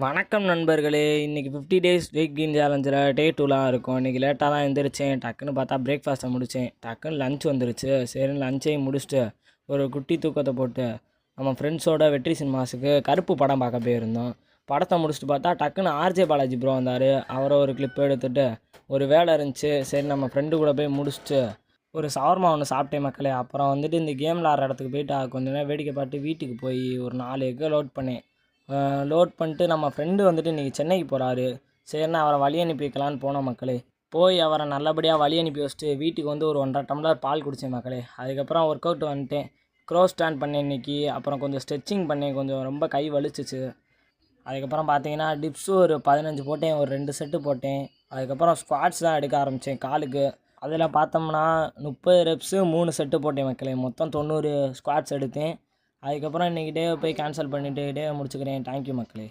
வணக்கம் நண்பர்களே. இன்றைக்கி 50 டேஸ் வெயிட் கெயின் சேலஞ்சில் டே 2லாம் இருக்கும். இன்றைக்கி லேட்டாக தான் எழுந்திரிச்சேன். டக்குன்னு பார்த்தா பிரேக்ஃபாஸ்ட்டை முடித்தேன். டக்குன்னு லஞ்ச் வந்துருச்சு. சரின்னு லஞ்சையும் முடிச்சுட்டு ஒரு குட்டி தூக்கத்தை போட்டு நம்ம ஃப்ரெண்ட்ஸோட வெற்றி சினிமாஸுக்கு கருப்பு படம் பார்க்க போயிருந்தோம். படத்தை முடிச்சுட்டு பார்த்தா டக்குன்னு ஆர்ஜே பாலாஜி ப்ரோ வந்தார். அவரை ஒரு கிளிப் எடுத்துகிட்டு ஒரு வேலை இருந்துச்சு. சரி நம்ம ஃப்ரெண்டு கூட போய் முடிச்சுட்டு ஒரு சவர்மா ஒன்று சாப்பிட்டேன் மக்களே. அப்புறம் வந்துட்டு இந்த கேம் விளாட்ற இடத்துக்கு போயிட்டு கொஞ்ச நேரம் வேடிக்கை பார்த்து வீட்டுக்கு போய் ஒரு 4 எக்கை லோட் பண்ணேன். லோட் பண்ணிட்டு நம்ம ஃப்ரெண்டு வந்துட்டு இன்றைக்கி சென்னைக்கு போகிறாரு. சரிண்ணா அவரை வழி அனுப்பி வைக்கலான்னு போனோம் மக்களே. போய் அவரை நல்லபடியாக வழி அனுப்பி வச்சுட்டு வீட்டுக்கு வந்து ஒரு 1.5 டம்ளர் பால் குடித்தேன் மக்களே. அதுக்கப்புறம் ஒர்க் அவுட் வந்துட்டேன். க்ரோ ஸ்டாண்ட் பண்ணேன் இன்றைக்கி. அப்புறம் கொஞ்சம் ஸ்ட்ரெச்சிங் பண்ணேன். கொஞ்சம் ரொம்ப கை வலிச்சிச்சு. அதுக்கப்புறம் பார்த்தீங்கன்னா டிப்ஸு ஒரு 15 போட்டேன். ஒரு 2 செட்டு போட்டேன். அதுக்கப்புறம் ஸ்குவாட்ஸ் தான் எடுக்க ஆரம்பித்தேன் காலுக்கு. அதில் பார்த்தோம்னா 30 ரெப்ஸு 3 செட்டு போட்டேன் மக்களே. மொத்தம் 90 ஸ்குவாட்ஸ் எடுத்தேன். அதுக்கப்புறம் இன்றைக்கி டே போய் கேன்சல் பண்ணிவிட்டு டே முடிச்சுக்கிறேன். தேங்க்யூ மக்களே.